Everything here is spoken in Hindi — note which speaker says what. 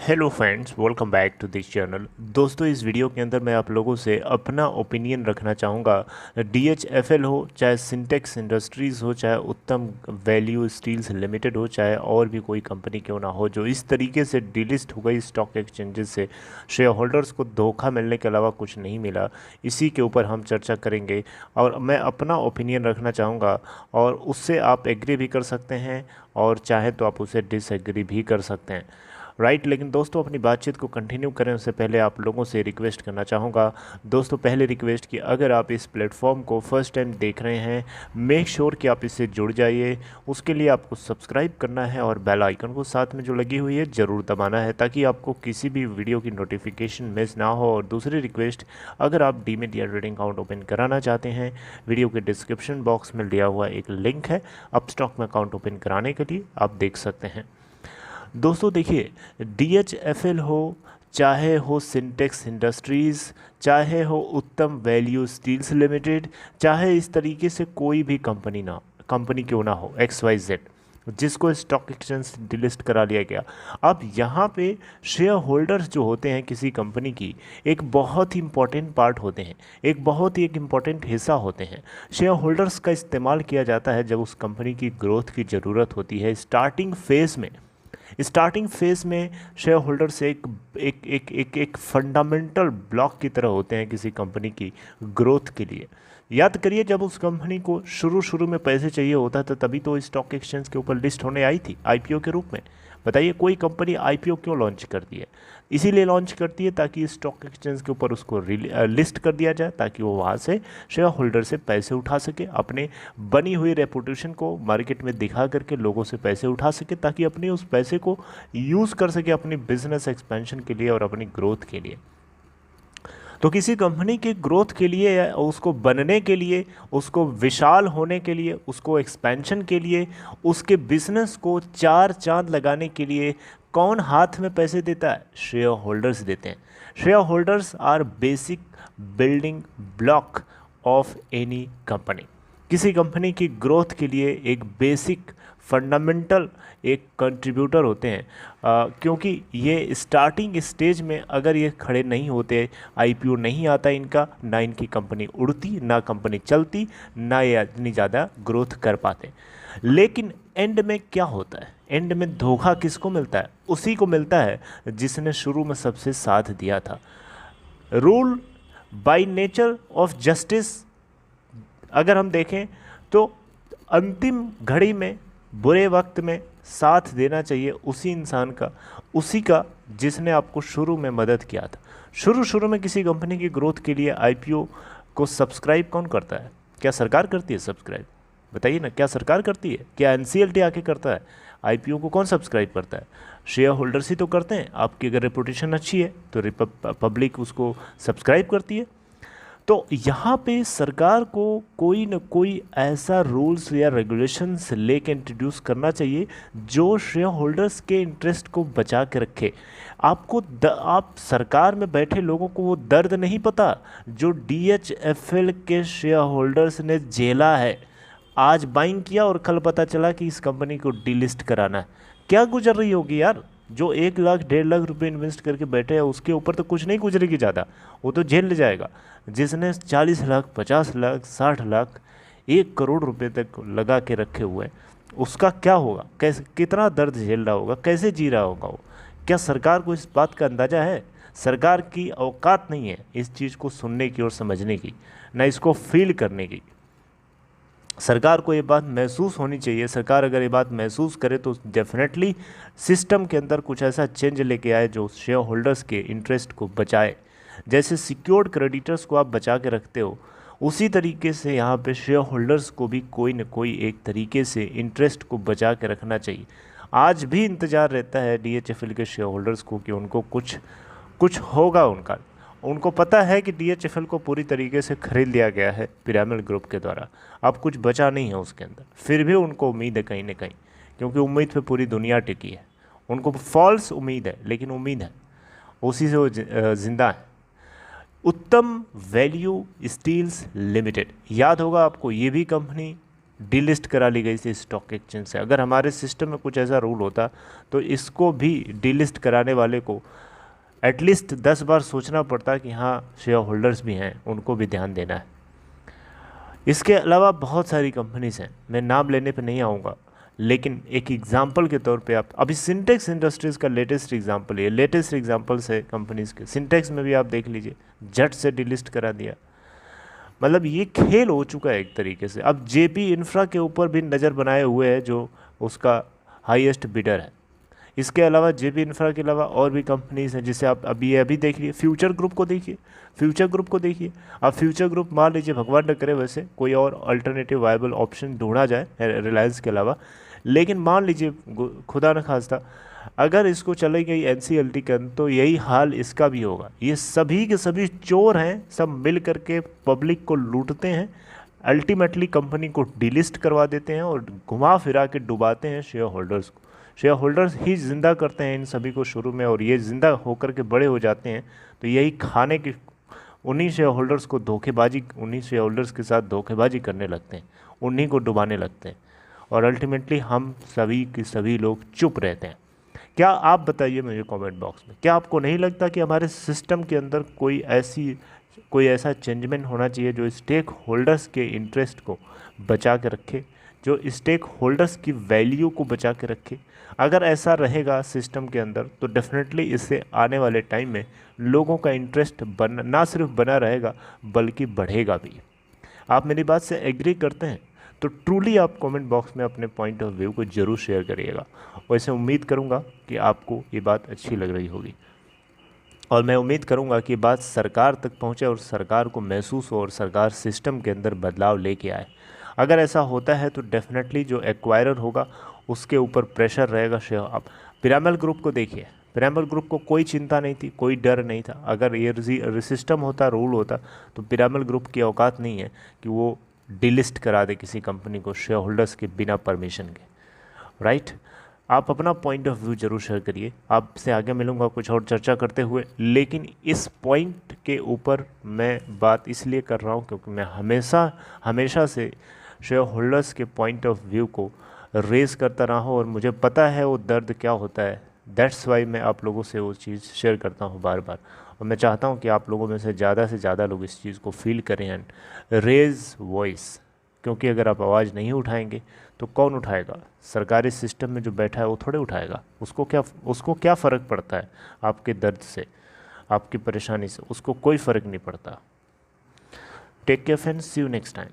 Speaker 1: Hello friends, welcome back to this channel. दोस्तों, इस वीडियो के अंदर मैं आप लोगों से अपना ओपिनियन रखना चाहूँगा। DHFL हो, चाहे सिंटेक्स इंडस्ट्रीज़ हो, चाहे उत्तम वैल्यू स्टील्स लिमिटेड हो, चाहे और भी कोई कंपनी क्यों ना हो, जो इस तरीके से डिलिस्ट हो गई स्टॉक एक्सचेंजेस से, शेयर होल्डर्स को धोखा मिलने के अलावा कुछ नहीं मिला। इसी के ऊपर हम चर्चा करेंगे और मैं अपना ओपिनियन रखना चाहूँगा, और उससे आप एग्री भी कर सकते हैं और चाहे तो आप उसे डिसएग्री भी कर सकते हैं, राइट। लेकिन दोस्तों, अपनी बातचीत को कंटिन्यू करें उससे पहले आप लोगों से रिक्वेस्ट करना चाहूँगा। दोस्तों, पहले रिक्वेस्ट कि अगर आप इस प्लेटफॉर्म को फर्स्ट टाइम देख रहे हैं, मेक श्योर कि आप इससे जुड़ जाइए। उसके लिए आपको सब्सक्राइब करना है और बेल आइकन को साथ में जो लगी हुई है ज़रूर दबाना है, ताकि आपको किसी भी वीडियो की नोटिफिकेशन मिस ना हो। और दूसरी रिक्वेस्ट, अगर आप डीमैट या ट्रेडिंग अकाउंट ओपन कराना चाहते हैं, वीडियो के डिस्क्रिप्शन बॉक्स में दिया हुआ एक लिंक है अपस्टॉक में अकाउंट ओपन कराने के लिए, आप देख सकते हैं। दोस्तों देखिए, DHFL हो, चाहे हो सिंटेक्स इंडस्ट्रीज़, चाहे हो उत्तम वैल्यू स्टील्स लिमिटेड, चाहे इस तरीके से कोई भी कंपनी क्यों ना हो, XYZ, जिसको स्टॉक एक्सचेंज डिलिस्ट करा लिया गया। अब यहाँ पे शेयर होल्डर्स जो होते हैं किसी कंपनी की, एक बहुत ही इंपॉर्टेंट पार्ट होते हैं, एक इम्पॉर्टेंट हिस्सा होते हैं। शेयर होल्डर्स का इस्तेमाल किया जाता है जब उस कंपनी की ग्रोथ की ज़रूरत होती है। स्टार्टिंग फेज में शेयर होल्डर्स एक फंडामेंटल ब्लॉक की तरह होते हैं किसी कंपनी की ग्रोथ के लिए। याद करिए, जब उस कंपनी को शुरू में पैसे चाहिए होता था, तभी तो स्टॉक एक्सचेंज के ऊपर लिस्ट होने आई थी IPO के रूप में। बताइए, कोई कंपनी IPO क्यों लॉन्च करती है? इसीलिए लॉन्च करती है ताकि स्टॉक एक्सचेंज के ऊपर उसको लिस्ट कर दिया जाए, ताकि वो वहाँ से शेयर होल्डर से पैसे उठा सके, अपने बनी हुई रेपुटेशन को मार्केट में दिखा करके लोगों से पैसे उठा सके, ताकि अपने उस पैसे को यूज़ कर सके अपनी बिजनेस एक्सपेंशन के लिए और अपनी ग्रोथ के लिए। तो किसी कंपनी की ग्रोथ के लिए या उसको बनने के लिए, उसको विशाल होने के लिए, उसको एक्सपेंशन के लिए, उसके बिजनेस को चार चांद लगाने के लिए कौन हाथ में पैसे देता है? शेयर होल्डर्स देते हैं। Share holders are basic building block of any company. किसी कंपनी की ग्रोथ के लिए एक बेसिक फंडामेंटल एक कंट्रीब्यूटर होते हैं, क्योंकि ये स्टार्टिंग स्टेज में अगर ये खड़े नहीं होते, IPO नहीं आता इनका, ना इनकी कंपनी उड़ती, ना कंपनी चलती, ना ये इतनी ज़्यादा ग्रोथ कर पाते। लेकिन एंड में क्या होता है? एंड में धोखा किसको मिलता है? उसी को मिलता है जिसने शुरू में सबसे साथ दिया था। Rule by nature of justice अगर हम देखें तो अंतिम घड़ी में, बुरे वक्त में साथ देना चाहिए उसी इंसान का, उसी का जिसने आपको शुरू में मदद किया था। शुरू में किसी कंपनी की ग्रोथ के लिए IPO को सब्सक्राइब कौन करता है? क्या सरकार करती है सब्सक्राइब? बताइए ना, क्या सरकार करती है? क्या NCLT आके करता है? IPO को कौन सब्सक्राइब करता है? शेयर होल्डर्स ही तो करते हैं। आपकी अगर रेपुटेशन अच्छी है तो पब्लिक उसको सब्सक्राइब करती है। तो यहाँ पे सरकार को कोई न कोई ऐसा रूल्स या रेगुलेशंस लेके इंट्रोड्यूस करना चाहिए जो शेयर होल्डर्स के इंटरेस्ट को बचा के रखे। आप सरकार में बैठे लोगों को वो दर्द नहीं पता जो DHFL के शेयर होल्डर्स ने झेला है। आज बाइंग किया और कल पता चला कि इस कंपनी को डिलिस्ट कराना है। क्या गुजर रही होगी यार? जो 1 लाख 1.5 लाख रुपए इन्वेस्ट करके बैठे हैं, उसके ऊपर तो कुछ नहीं गुजरेगी ज़्यादा, वो तो झेल ले जाएगा। जिसने 40 लाख, 50 लाख, 60 लाख, 1 करोड़ रुपए तक लगा के रखे हुए हैं, उसका क्या होगा? कैसे, कितना दर्द झेल रहा होगा, कैसे जी रहा होगा वो? क्या सरकार को इस बात का अंदाज़ा है? सरकार की औकात नहीं है इस चीज़ को सुनने की और समझने की, ना इसको फील करने की। सरकार को ये बात महसूस होनी चाहिए। सरकार अगर ये बात महसूस करे तो डेफिनेटली सिस्टम के अंदर कुछ ऐसा चेंज लेके आए जो शेयर होल्डर्स के इंटरेस्ट को बचाए। जैसे सिक्योर्ड क्रेडिटर्स को आप बचा के रखते हो, उसी तरीके से यहाँ पे शेयर होल्डर्स को भी कोई न कोई एक तरीके से इंटरेस्ट को बचा के रखना चाहिए। आज भी इंतज़ार रहता है DHFL के शेयर होल्डर्स को कि उनको कुछ होगा उनका। उनको पता है कि DHFL को पूरी तरीके से खरीद लिया गया है पिरामिड ग्रुप के द्वारा, अब कुछ बचा नहीं है उसके अंदर। फिर भी उनको उम्मीद है कहीं ना कहीं, क्योंकि उम्मीद पे पूरी दुनिया टिकी है। उनको फॉल्स उम्मीद है, लेकिन उम्मीद है, उसी से वो जिंदा है। उत्तम वैल्यू स्टील्स लिमिटेड, याद होगा आपको, ये भी कंपनी डिलिस्ट करा ली गई थी स्टॉक एक्सचेंज से। अगर हमारे सिस्टम में कुछ ऐसा रूल होता तो इसको भी डिलिस्ट कराने वाले को एटलीस्ट 10 बार सोचना पड़ता कि हाँ शेयर होल्डर्स भी हैं, उनको भी ध्यान देना है। इसके अलावा बहुत सारी कंपनीज हैं, मैं नाम लेने पे नहीं आऊँगा, लेकिन एक एग्जाम्पल के तौर पे आप अभी सिंटेक्स इंडस्ट्रीज़ का लेटेस्ट एग्जाम्पल है, लेटेस्ट एग्जाम्पल्स है कंपनीज़ के। सिंटेक्स में भी आप देख लीजिए, झट से डिलिस्ट करा दिया। मतलब ये खेल हो चुका है एक तरीके से। अब जेपी इंफ्रा के ऊपर भी नज़र बनाए हुए है जो उसका हाईएस्ट बिडर है। इसके अलावा जेपी इंफ्रा के अलावा और भी कंपनीज हैं, जिसे आप अभी देखिए फ्यूचर ग्रुप को देखिए, फ्यूचर ग्रुप को देखिए। अब फ्यूचर ग्रुप मान लीजिए भगवान न करे वैसे कोई और अल्टरनेटिव वायबल ऑप्शन ढूंढा जाए रिलायंस के अलावा, लेकिन मान लीजिए खुदा न खास्ता अगर इसको चली गई एनसीएलटी के अंदर तो यही हाल इसका भी होगा। ये सभी के सभी चोर हैं, सब मिल करके पब्लिक को लूटते हैं, अल्टीमेटली कंपनी को डिलिस्ट करवा देते हैं और घुमा फिरा के डुबाते हैं शेयर होल्डर्स को। शेयर होल्डर्स ही जिंदा करते हैं इन सभी को शुरू में, और ये जिंदा होकर के बड़े हो जाते हैं तो यही खाने की उन्हीं शेयर होल्डर्स को धोखेबाजी, उन्हीं शेयर होल्डर्स के साथ धोखेबाजी करने लगते हैं, उन्हीं को डुबाने लगते हैं, और अल्टीमेटली हम सभी के सभी लोग चुप रहते हैं। क्या आप बताइए मुझे कमेंट बॉक्स में, क्या आपको नहीं लगता कि हमारे सिस्टम के अंदर कोई ऐसा चेंजमेंट होना चाहिए जो स्टेक होल्डर्स के इंटरेस्ट को बचा के रखे, जो स्टेक होल्डर्स की वैल्यू को बचा के रखे? अगर ऐसा रहेगा सिस्टम के अंदर तो डेफिनेटली इससे आने वाले टाइम में लोगों का इंटरेस्ट ना सिर्फ बना रहेगा बल्कि बढ़ेगा भी। आप मेरी बात से एग्री करते हैं तो ट्रूली आप कमेंट बॉक्स में अपने पॉइंट ऑफ व्यू को ज़रूर शेयर करिएगा। वैसे उम्मीद करूंगा कि आपको ये बात अच्छी लग रही होगी, और मैं उम्मीद करूंगा कि बात सरकार तक पहुंचे और सरकार को महसूस हो और सरकार सिस्टम के अंदर बदलाव लेके आए। अगर ऐसा होता है तो डेफिनेटली जो एक्वायरर होगा उसके ऊपर प्रेशर रहेगा। आप पिरामल ग्रुप को देखिए, पिरामल ग्रुप को कोई चिंता नहीं थी, कोई डर नहीं था। अगर ये सिस्टम होता, रूल होता, तो पिरामल ग्रुप की औकात नहीं है कि वो डिलिस्ट करा दे किसी कंपनी को शेयर होल्डर्स के बिना परमिशन के, राइट? आप अपना पॉइंट ऑफ व्यू जरूर शेयर करिए। आपसे आगे मिलूंगा कुछ और चर्चा करते हुए, लेकिन इस पॉइंट के ऊपर मैं बात इसलिए कर रहा हूँ क्योंकि मैं हमेशा से शेयर होल्डर्स के पॉइंट ऑफ व्यू को रेज करता रहा हूँ, और मुझे पता है वो दर्द क्या होता है। दैट्स वाई मैं आप लोगों से वो चीज़ शेयर करता हूँ बार बार, और मैं चाहता हूँ कि आप लोगों में से ज़्यादा लोग इस चीज़ को फील करें एंड रेज वॉइस। क्योंकि अगर आप आवाज़ नहीं उठाएंगे तो कौन उठाएगा? सरकारी सिस्टम में जो बैठा है वो थोड़े उठाएगा। उसको क्या फ़र्क पड़ता है आपके दर्द से, आपकी परेशानी से? उसको कोई फ़र्क नहीं पड़ता। Take care friends, see you next time.